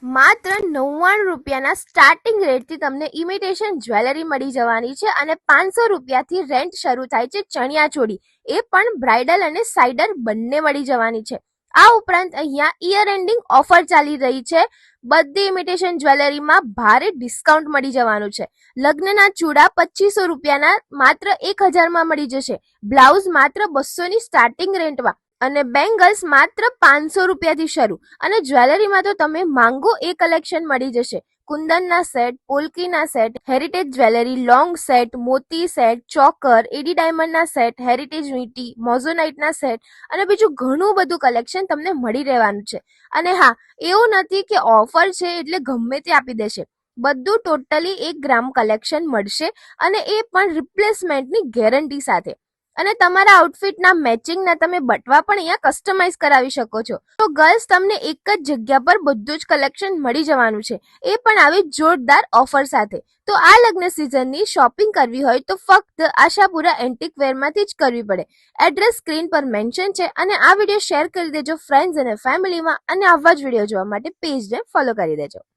માત્ર 99 રૂપિયાના સ્ટાર્ટિંગ રેટથી તમને ઇમિટેશન જ્વેલરી મળી જવાની છે અને 500 રૂપિયાથી રેન્ટ શરૂ થાય છે ચણિયાચોળી, એ પણ બ્રાઇડલ અને સાઇડર બંને મળી જવાની છે. આ ઉપરાંત અહીંયા ઈયર એન્ડિંગ ઓફર ચાલી રહી છે. બધી ઇમિટેશન જ્વેલરીમાં ભારે ડિસ્કાઉન્ટ મળી જવાનું છે. લગ્નના ચૂડા 2500 રૂપિયાના માત્ર 1000માં મળી જશે. બ્લાઉઝ માત્ર 200ની સ્ટાર્ટિંગ રેન્ટમાં અને બેંગલ્સ માત્ર 500 રૂપિયાથી શરૂ. અને જ્વેલરીમાં તો તમે માંગો એ કલેક્શન મળી જશે. કુંદનના સેટ, પોલ્કીના set, heritage jewellery, long set, મોતી સેટ, ચોકર, એડી ડાયમંડના સેટ, હેરિટેજ વીંટી, મોઝોનાઇટના સેટ અને બીજું ઘણું બધું કલેક્શન તમને મળી રહેવાનું છે. અને હા, એવું નથી કે ઓફર છે એટલે ગમે તે આપી દેશે. બધું ટોટલી 1 ગ્રામ કલેક્શન મળશે અને એ પણ રિપ્લેસમેન્ટની ગેરંટી સાથે. અને તમારા આઉટફિટના મેચિંગના તમે બટવા પણ અહીંયા કસ્ટમાઇઝ કરાવી શકો છો. તો ગર્લ્સ, તમને એક જ જગ્યા પર બધું જ કલેક્શન મળી જવાનું છે, એ પણ આવી જોરદાર ઓફર સાથે. તો આ લગ્ન સિઝનની શોપિંગ કરવી હોય તો ફક્ત આશાપુરા એન્ટિક વેરમાંથી જ કરવી પડે. એડ્રેસ સ્ક્રીન પર મેન્શન છે અને આ વિડીયો શેર કરી દેજો ફ્રેન્ડ્સ અને ફેમિલીમાં, અને આવા જ વિડીયો જોવા માટે પેજને ફોલો કરી દેજો.